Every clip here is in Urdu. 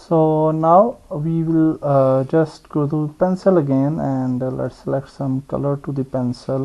So now we will just go to pencil again and let's select some color to the pencil।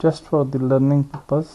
just for the learning purpose।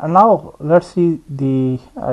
and now let's see the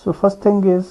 so first thing is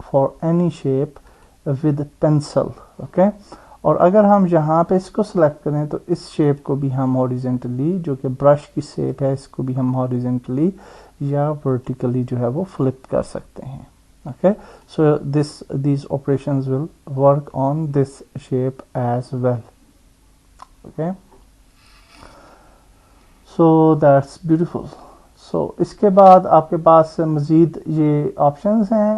for any shape with pencil. okay, اور اگر ہم یہاں پہ اس کو سلیکٹ کریں تو اس شیپ کو بھی ہم ہاریزنٹلی جو کہ برش کی شیپ ہے اس کو بھی ہم ہاریزنٹلی یا ورٹیکلی جو ہے وہ فلپ کر سکتے ہیں. okay, so these operations will work on this shape as well. okay, so that's beautiful. so اس کے بعد آپ کے پاس مزید یہ آپشنز ہیں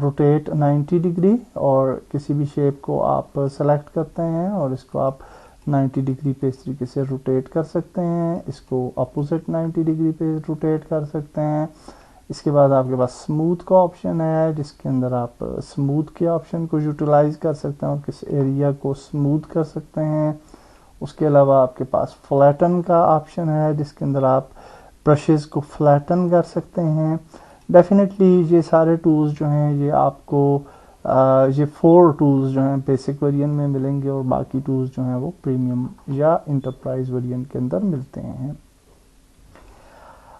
روٹیٹ 90 ڈگری، اور کسی بھی شیپ کو آپ سلیکٹ کرتے ہیں اور اس کو آپ 90 ڈگری پہ اس طریقے سے روٹیٹ کر سکتے ہیں، اس کو اپوزٹ 90 ڈگری پہ روٹیٹ کر سکتے ہیں. اس کے بعد آپ کے پاس اسموتھ کا آپشن ہے جس کے اندر آپ اسموتھ کے آپشن کو یوٹیلائز کر سکتے ہیں اور کس ایریا کو اسموتھ کر سکتے ہیں. اس کے علاوہ آپ کے پاس فلیٹن کا آپشن ہے جس کے اندر آپ برشز کو فلیٹن کر سکتے ہیں. ڈیفینیٹلی یہ سارے ٹولز جو ہیں یہ آپ کو یہ 4 ٹولز جو ہیں بیسک ویرین میں ملیں گے، اور باقی ٹولز جو ہیں وہ پریمیم یا انٹرپرائز ویرین کے اندر ملتے ہیں.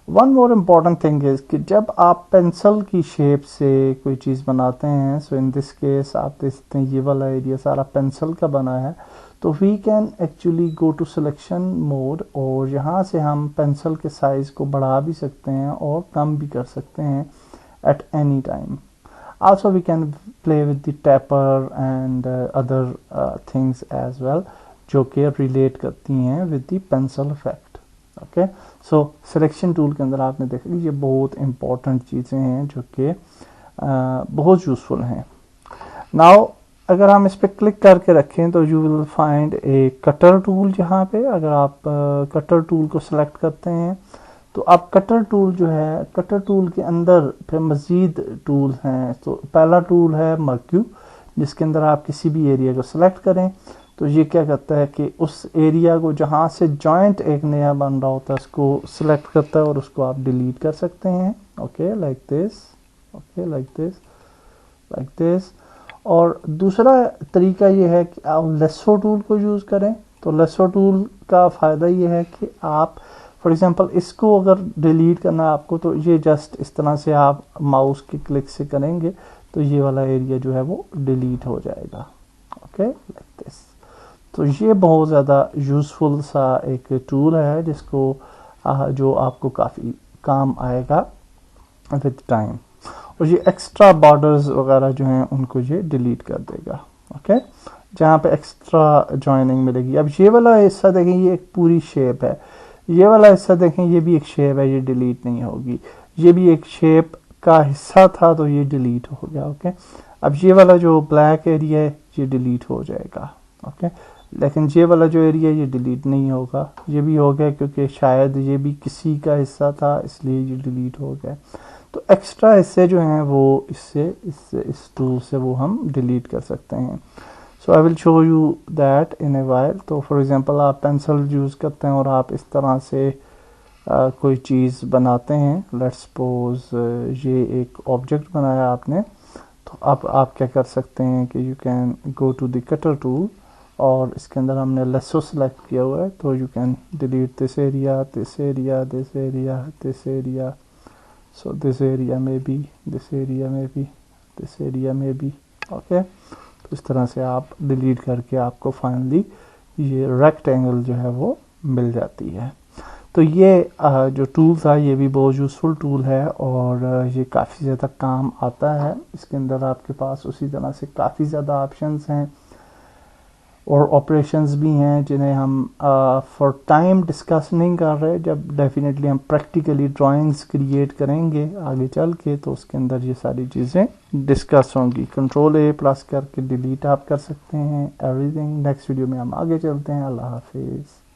One more important thing is کہ جب آپ پینسل کی شیپ سے کوئی چیز بناتے ہیں، سو ان دس کیس آپ دیکھ سکتے ہیں یہ والا ایریا سارا پینسل کا بنا ہے، تو we can actually go to selection mode, اور یہاں سے ہم پینسل کے سائز کو بڑھا بھی سکتے ہیں اور کم بھی کر سکتے ہیں at any time. Also we can play with the taper and other things as well جو کہ ریلیٹ کرتی ہیں with the pencil effect. Okay, so selection tool کے اندر آپ نے دیکھا یہ بہت امپورٹنٹ چیزیں ہیں جو کہ بہت یوزفل ہیں. ناؤ اگر ہم اس پہ کلک کر کے رکھیں تو you will find a cutter tool. یہاں پہ اگر آپ کٹر ٹول کو سلیکٹ کرتے ہیں تو اب کٹر ٹول جو ہے، کٹر ٹول کے اندر پھر مزید ٹول ہیں. تو پہلا ٹول ہے مرکیو جس کے اندر آپ کسی بھی ایریا کو سلیکٹ کریں تو یہ کیا کرتا ہے کہ اس ایریا کو جہاں سے جوائنٹ ایک نیا بن رہا ہوتا ہے اس کو سلیکٹ کرتا ہے اور اس کو آپ ڈیلیٹ کر سکتے ہیں. Okay like this, okay like this, like this. اور دوسرا طریقہ یہ ہے کہ آپ لیسو ٹول کو یوز کریں. تو لیسو ٹول کا فائدہ یہ ہے کہ آپ فار ایگزامپل اس کو اگر ڈیلیٹ کرنا ہے آپ کو تو یہ جسٹ اس طرح سے آپ ماؤس کے کلک سے کریں گے تو یہ والا ایریا جو ہے وہ ڈیلیٹ ہو جائے گا. Okay like this. تو یہ بہت زیادہ یوزفل سا ایک ٹول ہے جس کو جو آپ کو کافی کام آئے گا ود ٹائم. اور یہ ایکسٹرا بارڈرز وغیرہ جو ہیں ان کو یہ ڈیلیٹ کر دے گا. اوکے، جہاں پہ ایکسٹرا جوائننگ ملے گی. اب یہ والا حصہ دیکھیں یہ ایک پوری شیپ ہے، یہ والا حصہ دیکھیں یہ بھی ایک شیپ ہے، یہ ڈیلیٹ نہیں ہوگی. یہ بھی ایک شیپ کا حصہ تھا تو یہ ڈیلیٹ ہو گیا. اوکے، اب یہ والا جو بلیک ایریا ہے یہ ڈیلیٹ ہو جائے گا. اوکے، لیکن یہ والا جو ایریا یہ ڈیلیٹ نہیں ہوگا. یہ بھی ہو گیا کیونکہ شاید یہ بھی کسی کا حصہ تھا اس لیے یہ ڈیلیٹ ہو گیا. تو ایکسٹرا حصے جو ہیں وہ اس ٹول سے وہ ہم ڈیلیٹ کر سکتے ہیں. So I will show you that in a while. تو فار ایگزامپل آپ پینسل یوز کرتے ہیں اور آپ اس طرح سے کوئی چیز بناتے ہیں. لیٹ سپوز یہ ایک آبجیکٹ بنایا آپ نے، تو اب آپ کیا کر سکتے ہیں کہ you can go to the cutter tool, اور اس کے اندر ہم نے لیسو سلیکٹ کیا ہوا ہے تو you can delete this area, this area, this area, this area. So this area may be, this area may be, this area may be. Okay, تو اس طرح سے آپ ڈیلیٹ کر کے آپ کو فائنلی یہ ریکٹینگل جو ہے وہ مل جاتی ہے. تو یہ جو ٹول تھا یہ بھی بہت یوزفل ٹول ہے اور یہ کافی زیادہ کام آتا ہے. اس کے اندر آپ کے پاس اسی طرح سے کافی زیادہ آپشنز ہیں اور آپریشنز بھی ہیں جنہیں ہم فار ٹائم ڈسکس نہیں کر رہے. جب ڈیفینیٹلی ہم پریکٹیکلی ڈرائنگز کریٹ کریں گے آگے چل کے تو اس کے اندر یہ ساری چیزیں ڈسکس ہوں گی. Ctrl+A کر کے ڈیلیٹ آپ کر سکتے ہیں ایوری تھنگ. نیکسٹ ویڈیو میں ہم آگے چلتے ہیں. اللہ حافظ.